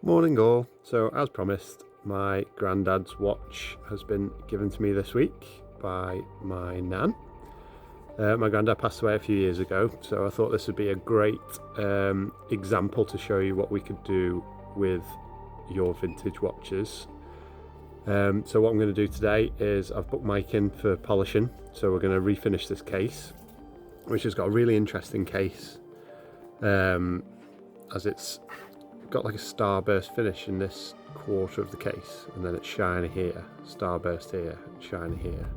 Morning all. So as promised, my granddad's watch has been given to me this week by my nan. My granddad passed away a few years ago, so I thought this would be a great example to show you what we could do with your vintage watches. So what I'm going to do today is I've booked Mike in for polishing, so we're going to refinish this case, which has got a really interesting case, as it's got like a starburst finish in this quarter of the case, and then it's shiny here, starburst here, shiny here,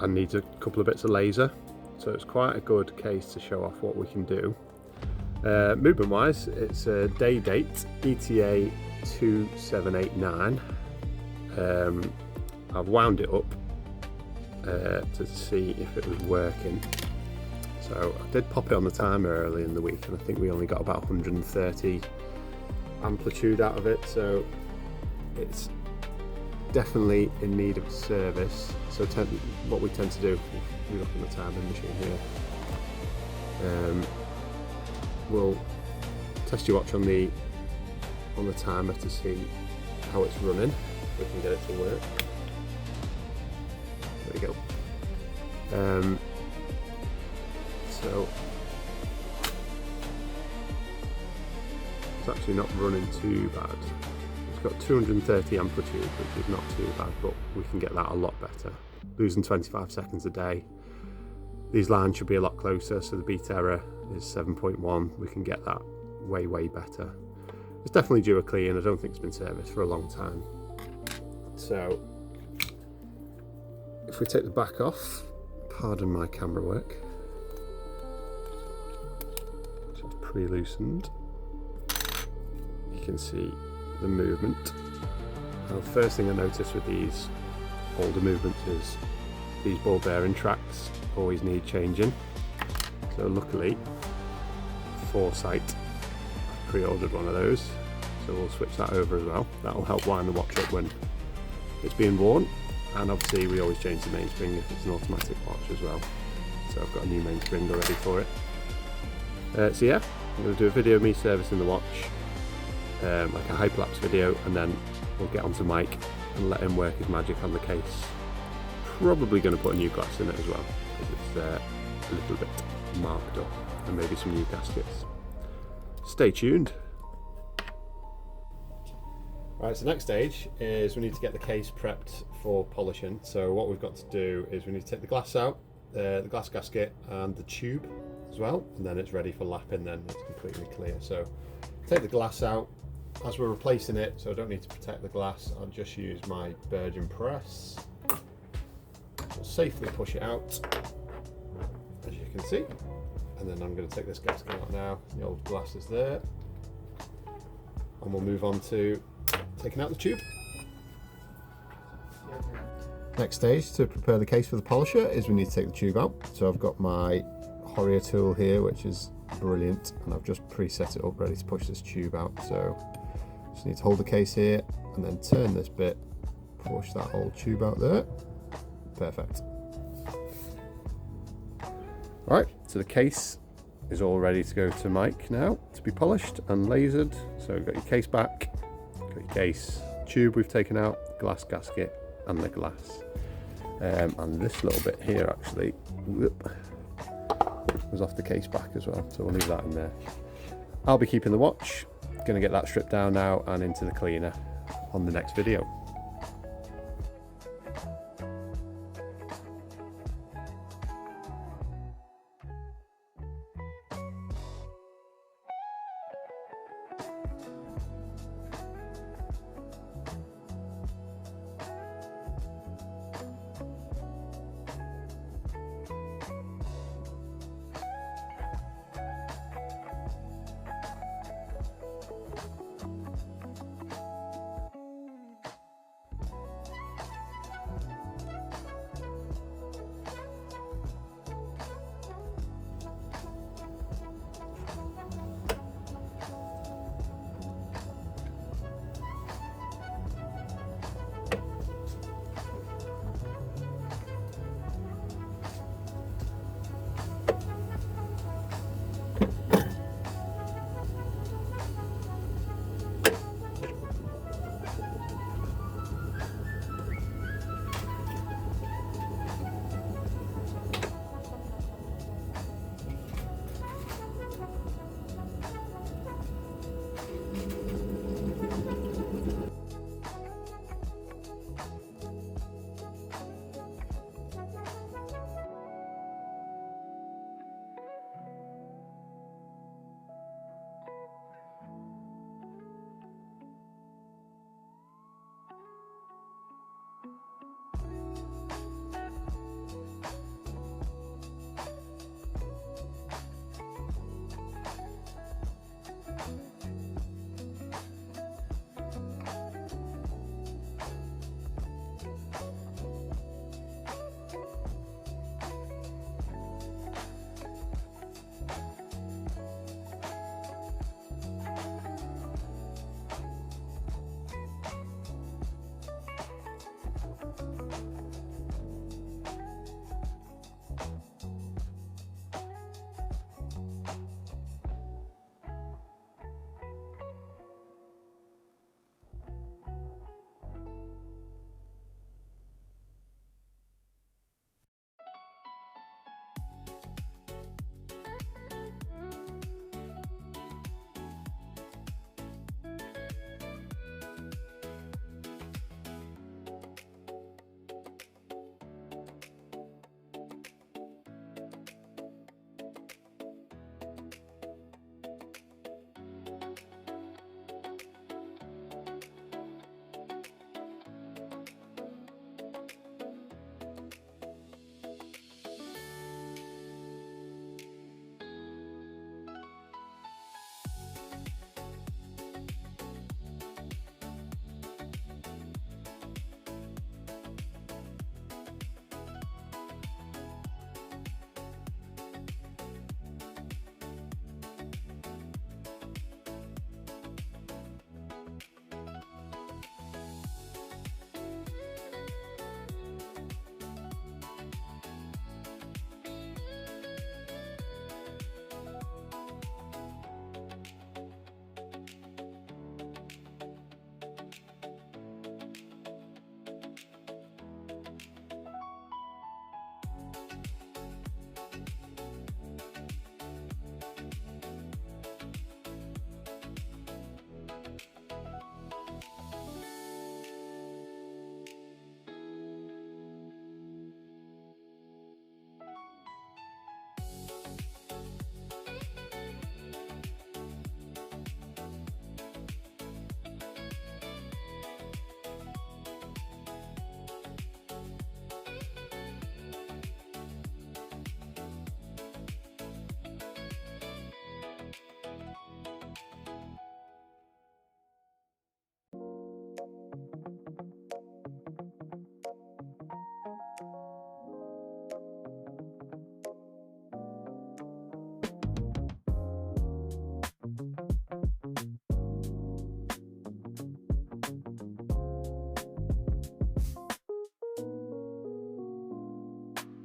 and needs a couple of bits of laser, so it's quite a good case to show off what we can do. Movement wise, it's a day date ETA 2789. I've wound it up to see if it was working. So I did pop it on the timer early in the week, and I think we only got about 130 amplitude out of it, so it's definitely in need of service. So what we tend to do, if we look on the timing machine here, we'll test your watch on the timer to see how it's running, if we can get it to work. There we go. So it's actually not running too bad. It's got 230 amplitude, which is not too bad, but we can get that a lot better. Losing 25 seconds a day. These lines should be a lot closer, so the beat error is 7.1. We can get that way better. It's definitely due a clean. I don't think it's been serviced for a long time. So if we take the back off, pardon my camera work, pre-loosened, you can see the movement. Now, the first thing I noticed with these older movements is these ball bearing tracks always need changing. So luckily, Foresight, I've pre-ordered one of those, so we'll switch that over as well. That'll help wind the watch up when it's being worn, and obviously we always change the mainspring if it's an automatic watch as well. So I've got a new mainspring already for it. So yeah, I'm going to do a video of me servicing the watch, like a hyperlapse video, and then we'll get onto Mike and let him work his magic on the case. Probably going to put a new glass in it as well, because it's a little bit marked up, and maybe some new gaskets. Stay tuned. Right, so next stage is we need to get the case prepped for polishing. So what we've got to do is we need to take the glass out, the glass gasket and the tube as well, and then it's ready for lapping. Then it's completely clear. So take the glass out as we're replacing it, so I don't need to protect the glass. I'll just use my Virgin press. We'll safely push it out, as you can see, and then I'm going to take this gasket out now. The old glass is there, and we'll move on to taking out the tube. Next stage to prepare the case for the polisher is we need to take the tube out. So I've got my Horrier tool here, which is brilliant, and I've just preset it up ready to push this tube out. So just need to hold the case here and then turn this bit, push that whole tube out there. Perfect. Right, so the case is all ready to go to Mike now to be polished and lasered. So you've got your case back, got your case, tube we've taken out, glass gasket and the glass. And this little bit here actually, whoop, was off the case back as well, so we'll leave that in there. I'll be keeping the watch, gonna get that stripped down now and into the cleaner on the next video.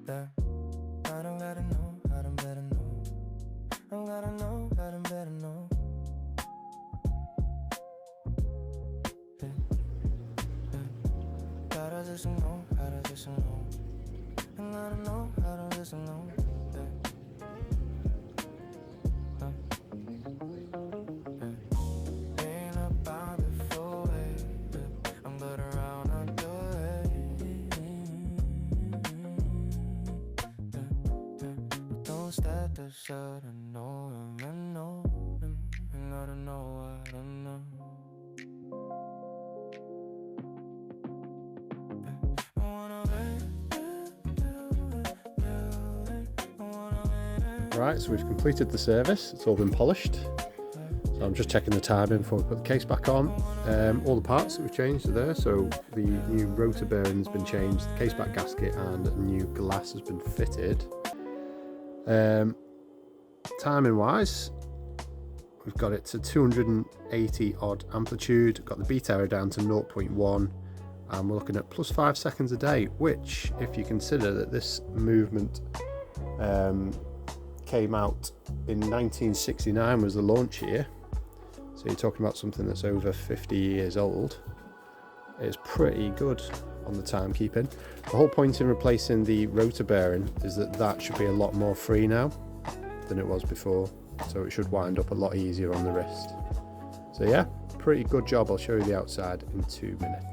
yeah. I don't gotta know, I don't better know. I don't gotta know, I don't better know. Yeah, yeah. Gotta listen, no, gotta listen, no. And I don't know how to listen, no. Yeah. Ain't about before way, yeah. I'm but around on the way. Yeah, yeah. Don't start to shut and know him and know him. And I don't know, I don't know. I wanna Right, so we've completed the service, it's all been polished. So I'm just checking the timing before we put the case back on. All the parts that we've changed are there, so the new rotor bearing's been changed, the case back gasket and a new glass has been fitted. Timing wise, we've got it to 280 odd amplitude, got the beat error down to 0.1, and we're looking at plus 5 seconds a day, which, if you consider that this movement came out in 1969 was the launch year, so you're talking about something that's over 50 years old, it's pretty good on the timekeeping. The whole point in replacing the rotor bearing is that that should be a lot more free now than it was before, so it should wind up a lot easier on the wrist. So yeah, pretty good job. I'll show you the outside in 2 minutes.